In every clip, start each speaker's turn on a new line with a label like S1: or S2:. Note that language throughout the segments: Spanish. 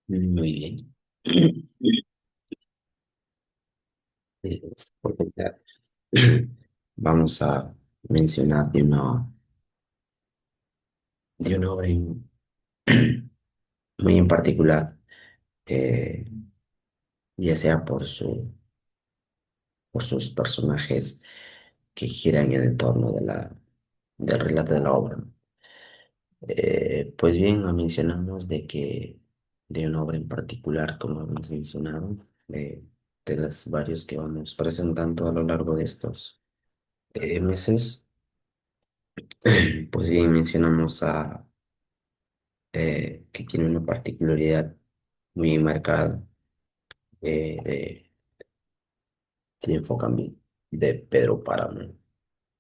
S1: Muy bien. Por empezar, vamos a mencionar de una obra muy en particular, eh, ya sea por sus personajes que giran en el torno del relato de la obra. Pues bien, mencionamos de una obra en particular, como hemos mencionado, de las varios que vamos presentando a lo largo de estos meses. Pues bien, mencionamos que tiene una particularidad muy marcada de enfocamiento de Pedro Páramo.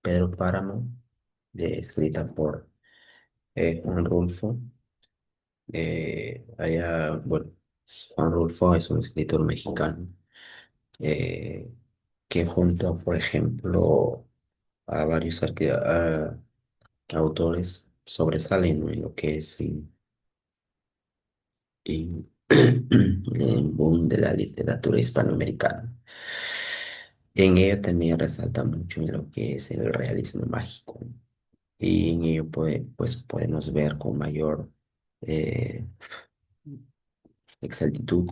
S1: Pedro Páramo, escrita por Juan Rulfo. Bueno, Juan Rulfo es un escritor mexicano eh, que junto, por ejemplo, a varios autores sobresalen, ¿no?, en lo que es y el boom de la literatura hispanoamericana. En ello también resalta mucho en lo que es el realismo mágico. Y en ello pues podemos ver con mayor eh, exactitud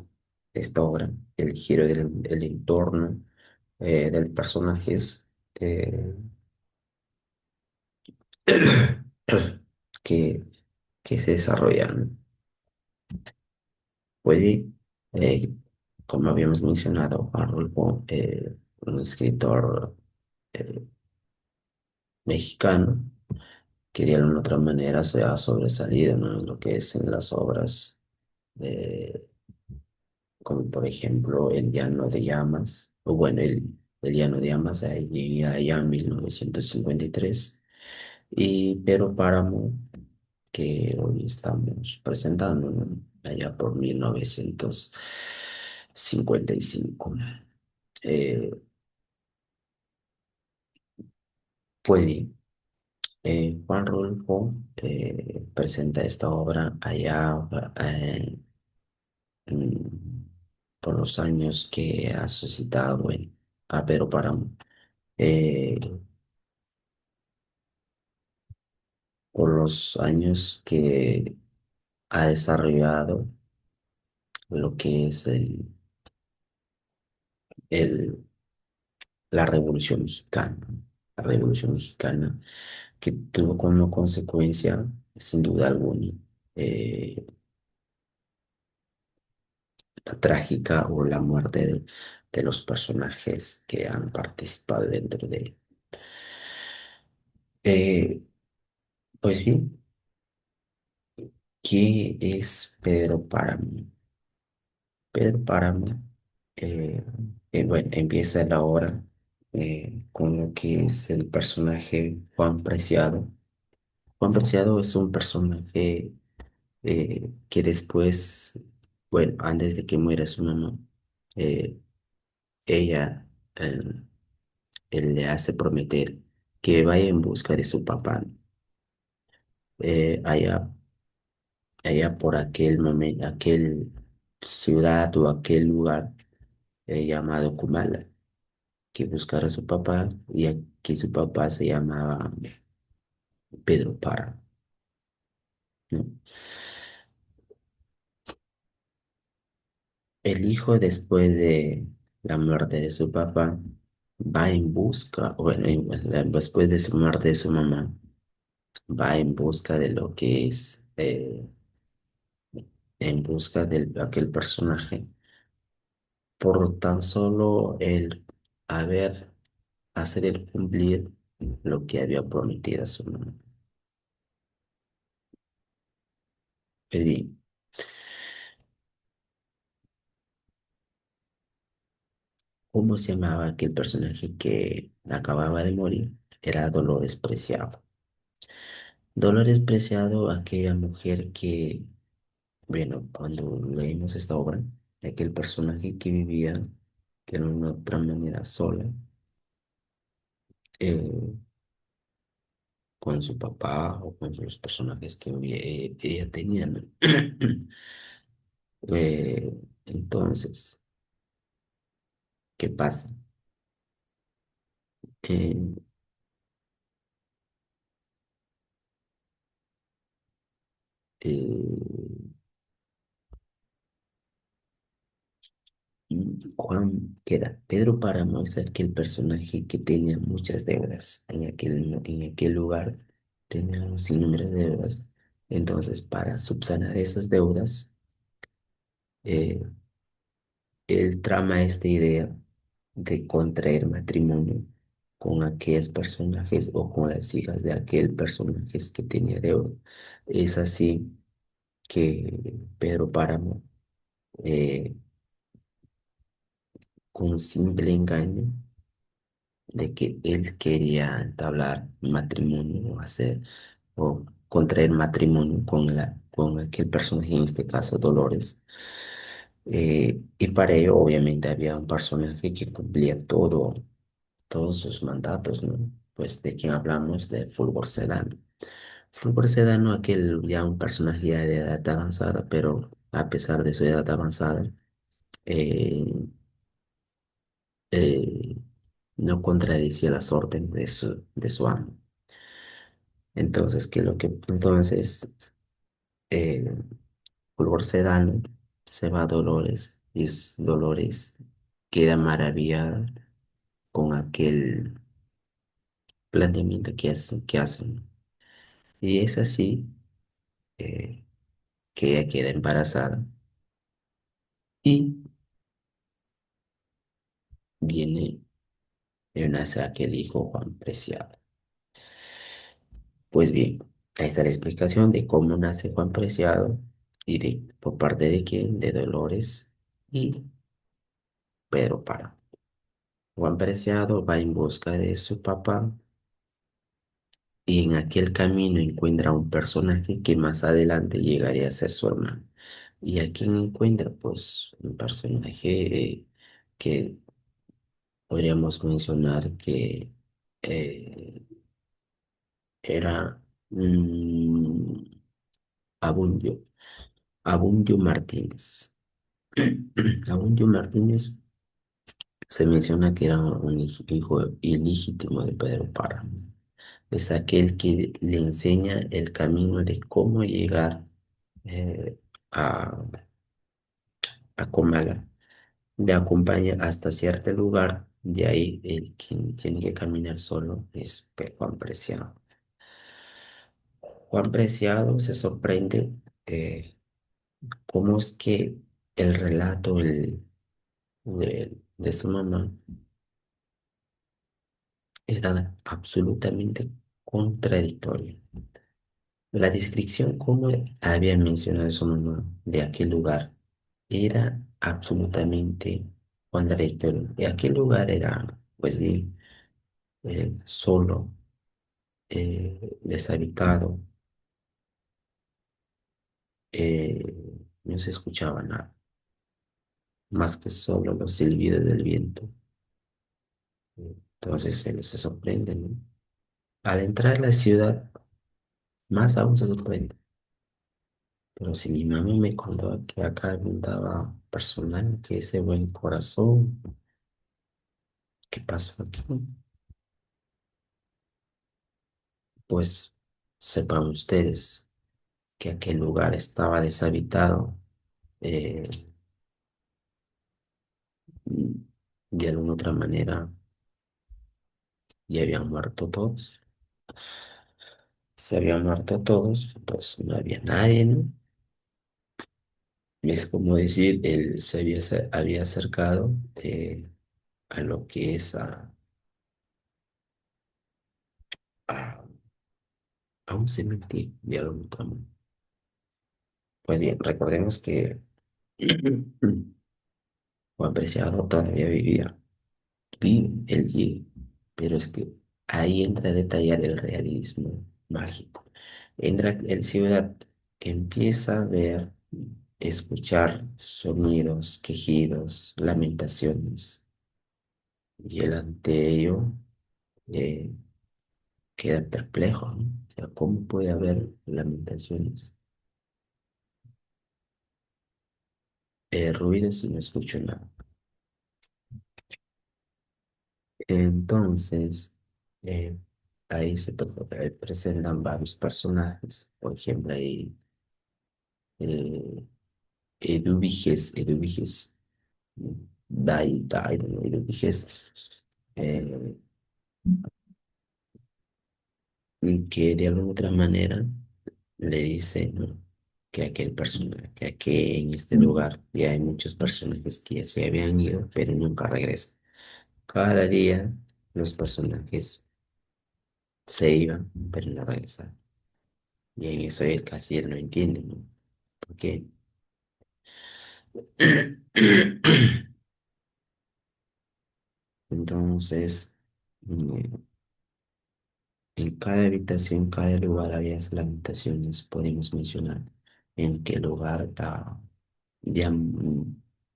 S1: esta obra, el giro del entorno del personajes que, que se desarrollan. Puede, eh, como habíamos mencionado, Arnulfo, un escritor eh, mexicano que de alguna otra manera se ha sobresalido, ¿no?, en lo que es en las obras, de, como por ejemplo El Llano de Llamas, o bueno, el Llano de Llamas, ahí allá en 1953, y Pero Páramo, que hoy estamos presentando, ¿no?, allá por 1955. Eh, pues bien, Juan Rulfo presenta esta obra allá en- por los años que ha suscitado a Pedro Páramo, eh, por los años que ha desarrollado lo que es el, la Revolución Mexicana. La Revolución Mexicana que tuvo como consecuencia, sin duda alguna, eh, la trágica o la muerte de los personajes que han participado dentro de él. Eh, pues bien, ¿qué es Pedro Páramo? Pedro Páramo, eh, bueno, empieza la obra con lo que es el personaje Juan Preciado. Juan Preciado es un personaje que después, bueno, antes de que muera su mamá, eh, ella, eh, él le hace prometer que vaya en busca de su papá, allá, allá por aquel momento, aquel ciudad o aquel lugar llamado Kumala, que buscara a su papá y aquí su papá se llamaba Pedro Para, ¿no? El hijo, después de la muerte de su papá, va en busca, bueno, después de su muerte de su mamá, va en busca de lo que es, en busca de aquel personaje, por tan solo el haber, hacer el cumplir lo que había prometido a su mamá. Y, ¿cómo se llamaba aquel personaje que acababa de morir? Era Dolores Preciado. Dolores Preciado, aquella mujer que, bueno, cuando leímos esta obra, aquel personaje que vivía de una otra manera sola, eh, con su papá o con los personajes que ella tenía, ¿no? Entonces, ¿qué pasa? Eh, eh, Juan, que era Pedro Páramo, es aquel personaje que tenía muchas deudas en aquel lugar, tenía un sinnúmero de deudas. Entonces, para subsanar esas deudas, eh, él trama esta idea de contraer matrimonio con aquellos personajes o con las hijas de aquel personajes que tenía deuda. Es así que Pedro Páramo, eh, con un simple engaño, de que él quería entablar matrimonio o hacer o contraer matrimonio con aquel personaje, en este caso Dolores. Y para ello, obviamente, había un personaje que cumplía todos sus mandatos, ¿no? Pues de quien hablamos, de Fulgor Sedano. Fulgor Sedano, aquel ya un personaje ya de edad avanzada, pero a pesar de su edad avanzada, eh, eh, no contradecía las órdenes de su amo. Entonces, eh, Fulgor Sedano se va a Dolores y Dolores queda maravillada con aquel planteamiento que hacen. Y es así, eh, que ella queda embarazada y viene y nace aquel hijo Juan Preciado. Pues bien, ahí está la explicación de cómo nace Juan Preciado y de por parte de quién, de Dolores y Pedro Páramo. Juan Preciado va en busca de su papá y en aquel camino encuentra un personaje que más adelante llegaría a ser su hermano. ¿Y a quién encuentra? Pues un personaje, que podríamos mencionar que eh, era Abundio, Abundio Martínez. Abundio Martínez se menciona que era un hijo ilegítimo de Pedro Páramo. Es aquel que le enseña el camino de cómo llegar, eh, a, a Comala. Le acompaña hasta cierto lugar, de ahí el quien tiene que caminar solo es Juan Preciado. Juan Preciado se sorprende, cómo es que el relato de su mamá era absolutamente contradictorio. La descripción, como había mencionado su mamá, de aquel lugar era absolutamente contradictorio. Y aquel lugar era, pues bien, solo, deshabitado, no se escuchaba nada, más que solo los silbidos del viento. Entonces él se sorprende, ¿no? Al entrar a la ciudad, más aún se sorprende. Pero si mi mamá me contó que acá abundaba personal, que ese buen corazón, ¿qué pasó aquí? Pues sepan ustedes que aquel lugar estaba deshabitado, eh, de alguna otra manera ya habían muerto todos. Se habían muerto todos, pues no había nadie, ¿no? Es como decir, él había acercado, a lo que es a, a un cementerio de algún tamaño. Pues bien, recordemos que Juan Preciado todavía vivía, vive el día, pero es que ahí entra a detallar el realismo mágico. Entra el ciudad, empieza a ver, escuchar sonidos, quejidos, lamentaciones, y él ante ello, eh, queda perplejo, ¿no? O sea, ¿cómo puede haber lamentaciones? ruidos y no escucho nada. Entonces, eh, ahí presentan varios personajes. Por ejemplo, hay eh, Eduviges, no, Eduviges, eh, que de alguna otra manera le dice, ¿no? Que aquel personaje, que aquí en este lugar ya hay muchos personajes que ya se habían ido, pero nunca regresan. Cada día los personajes se iban, pero no regresaban. Y en eso él casi él no entiende, ¿no? Porque entonces, mm, en cada habitación, cada lugar había lamentaciones, podemos mencionar en qué lugar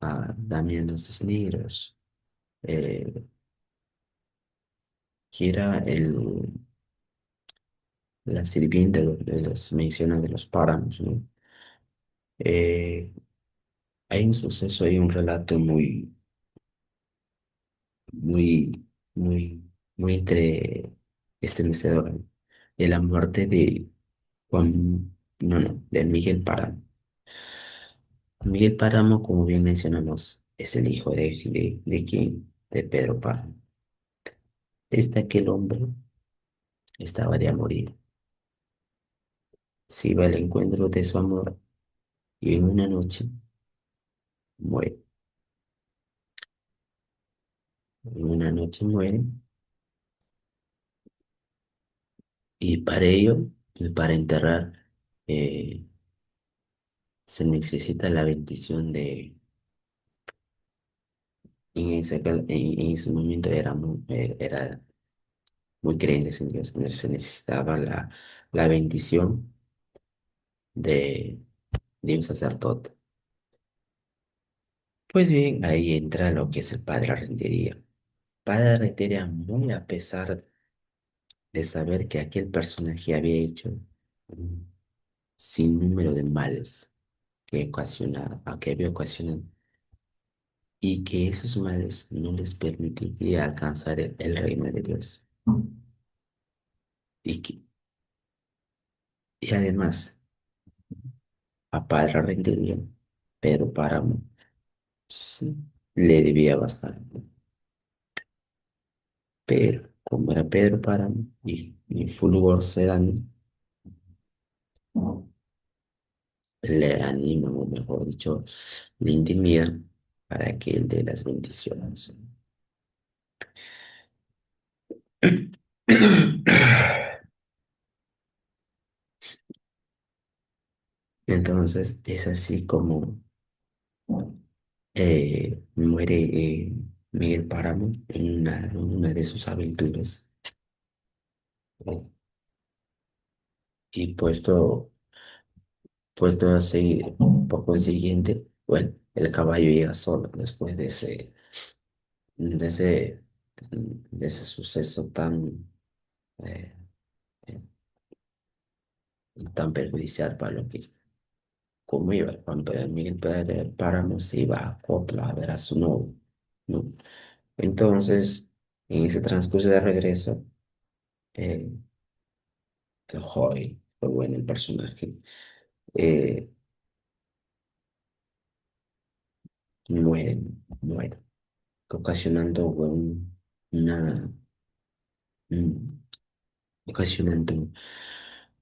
S1: a Damián Cisneros, eh, que era la sirvienta de los, menciona de los páramos, ¿no? Eh, hay un suceso, hay un relato muy, muy, muy estremecedor, ¿no? De la muerte de Juan, no, de Miguel Páramo. Miguel Páramo, como bien mencionamos, es el hijo de quién, de Pedro Páramo. Aquel hombre estaba de a morir. Se iba al encuentro de su amor y en una noche muere. En una noche muere y para ello, y para enterrar, eh, se necesita la bendición en ese momento era muy creyentes en Dios, entonces se necesitaba la bendición de, de un sacerdote. Pues bien, ahí entra lo que es el padre Rentería. Padre Rentería, muy a pesar de saber que aquel personaje había hecho un sinnúmero de males que había ocasionado, y que esos males no les permitiría alcanzar el reino de Dios. Y, que, y además, a Padre Rentería, Pedro Páramo sí, le debía bastante. Pero como era Pedro Páramo y Fulgor Sedano, le anima, o mejor dicho, le intimida para que él dé las bendiciones. Entonces es así como muere Miguel Páramo en una de sus aventuras. ¿No? Y puesto así, por consiguiente, bueno, el caballo llega solo después de ese, de ese suceso eh, eh, tan perjudicial para lo que como iba Juan Pedro Miguel Páramo se iba a Copla a ver a su novio, ¿no? Entonces, en ese transcurso de regreso, eh, el joven, fue bueno el personaje, eh, muere, ocasionando una, un- ocasionando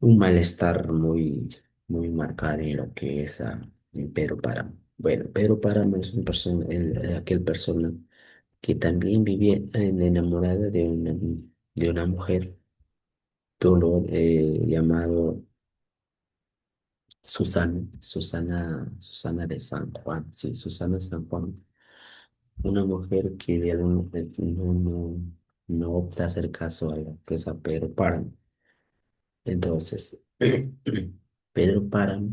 S1: un malestar muy marcado en lo que es en Pedro Páramo. Bueno, Pedro Páramo es aquel persona que también vivía enamorada de una mujer, Dolor, llamado Susana de San Juan, sí, Susana de San Juan, una mujer que no opta a hacer caso a lo que es a Pedro Páramo. Entonces, Pedro Páramo,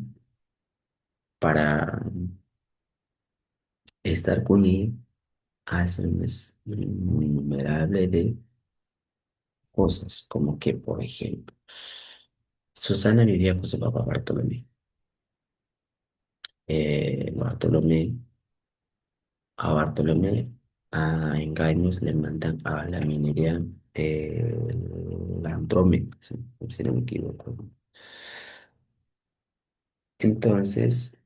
S1: para estar con ella, hace un innumerable de cosas, como que, por ejemplo, Susana vivía con su papá Bartolomé. Bartolomé. A Bartolomé, a engaños le mandan a la minería la Andrómeda, si no me equivoco. Entonces,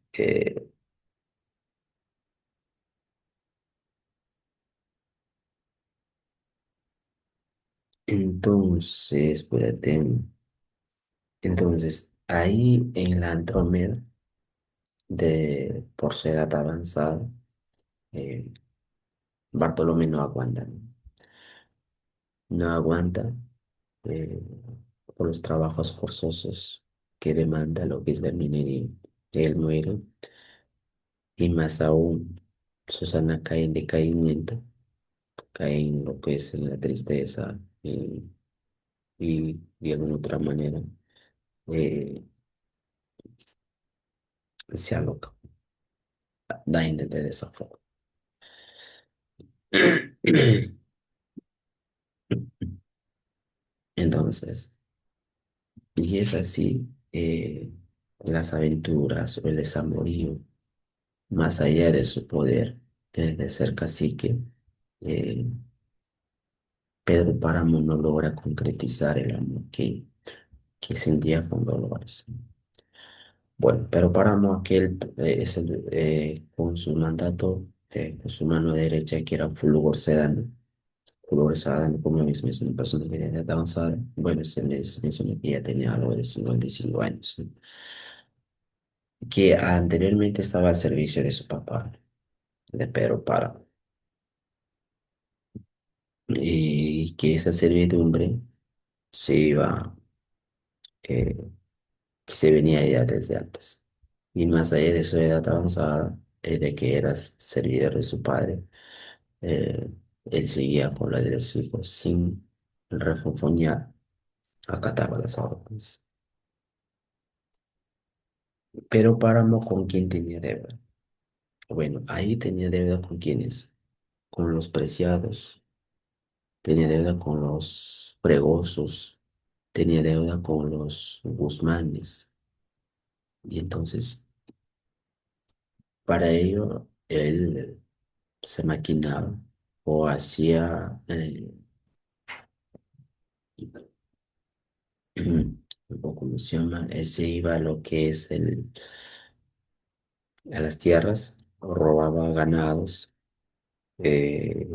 S1: espérate. Entonces, ahí en la Andrómeda, por su edad avanzada, eh, Bartolomé no aguanta, no aguanta eh, por los trabajos forzosos que demanda lo que es la minería. Él muere y más aún Susana cae en decaimiento, cae en lo que es en la tristeza y de alguna otra manera eh, se aloca, da a entender de esa forma. Entonces, y es así las aventuras o el desamorío, más allá de su poder de ser cacique, eh, Pedro Páramo no logra concretizar el amor que sentía con Dolores. Bueno, pero Páramo aquel con su mandato, con su mano derecha, que era Fulgor Sedano. Fulgor Sedano, como mismo es una persona que de edad avanzada. Bueno, se les menciona que ya tenía algo de 55 años, ¿no? Que anteriormente estaba al servicio de su papá, de Pedro Páramo, y que esa servidumbre se iba, eh, que se venía ya desde antes. Y más allá de su edad avanzada, de que era servidor de su padre, eh, él seguía con la de los hijos sin refunfuñar, acataba las órdenes. Pero Páramo, ¿con quién tenía deuda? Bueno, ahí tenía deuda con quiénes, con los preciados, tenía deuda con los pregosos, tenía deuda con los Guzmanes. Y entonces, para ello, él se maquinaba o hacía, o como se llama, se iba a lo que es a las tierras, o robaba ganados eh,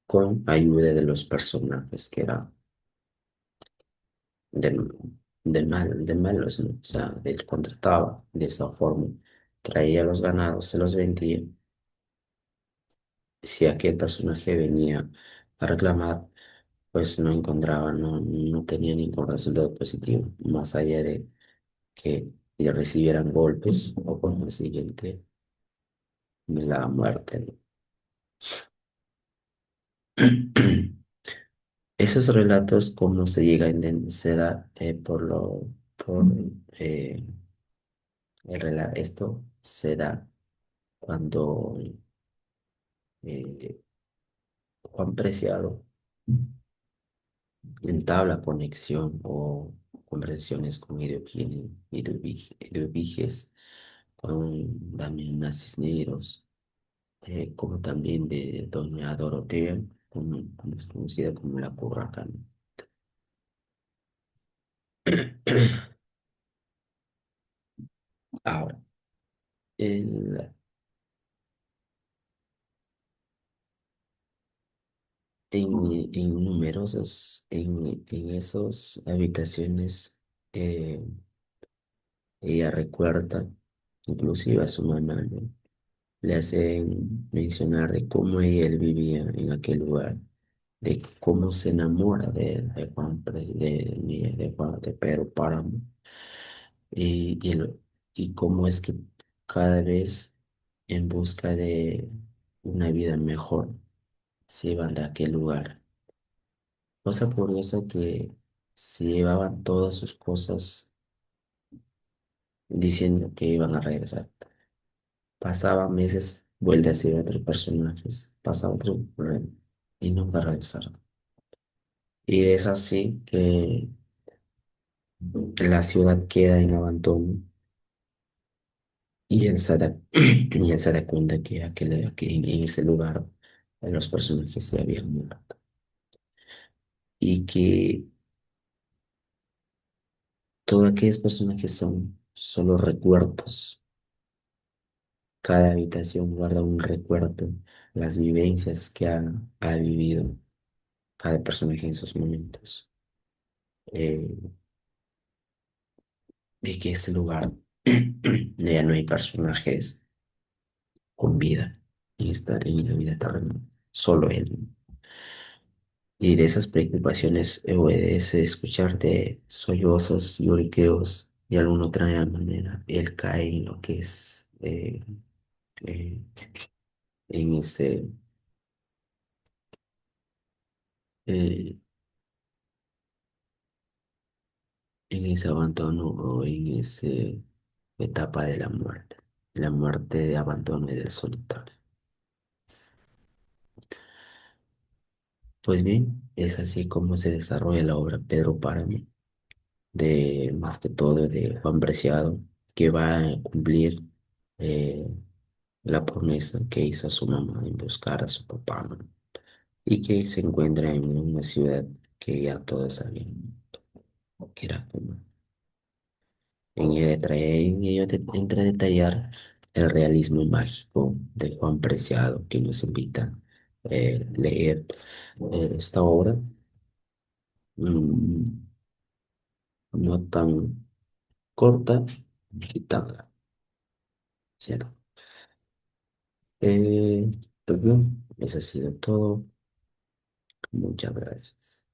S1: con ayuda de los personajes que eran de, de malos, ¿no? O sea, él contrataba de esa forma, traía los ganados, se los vendía. Si aquel personaje venía a reclamar, pues no encontraba, no tenía ningún resultado positivo, más allá de que le recibieran golpes o por el siguiente la muerte, ¿no? Esos relatos, cómo se llega a se da por eh, esto se da cuando eh, Juan Preciado entabla conexión o conversaciones con Eduviges, con Damiana Cisneros, como también de doña Dorotea, como es conocida como la Curraca, ¿no? Ahora, el- en numerosos, en esas habitaciones, eh, ella recuerda, inclusive a su mamá, ¿no? Le hacen mencionar de cómo él vivía en aquel lugar, de cómo se enamora de Juan, de Pedro Páramo, y cómo es que cada vez en busca de una vida mejor se iban de aquel lugar. Cosa curiosa que se llevaban todas sus cosas diciendo que iban a regresar. Pasaban meses, vuelve a ser otros personajes, pasa otro y nunca regresaron. Y es así que la ciudad queda en abandono Y él se da, y él se da cuenta que, que en ese lugar los personajes se habían muerto. Y que todos aquellos personajes son solo recuerdos. Cada habitación guarda un recuerdo, las vivencias que ha vivido cada personaje en sus momentos. Eh, de que ese lugar ya no hay personajes con vida en la vida terrenal, solo él. Y de esas preocupaciones puedes escucharte sollozos, lloriqueos, de alguna otra manera. Él cae en lo que es, eh, en eh, en ese abandono o en esa etapa de la muerte de abandono y del solitario. Pues bien, es así como se desarrolla la obra Pedro Páramo, de más que todo de Juan Preciado, que va a cumplir eh, la promesa que hizo a su mamá en buscar a su papá, ¿no? Y que se encuentra en una ciudad que ya todos sabían que era Puma. En ello entra a detallar el realismo mágico de Juan Preciado, que nos invita a leer esta obra, mm, no tan corta y tan larga, ¿cierto? Pues bien, eso ha sido todo. Muchas gracias.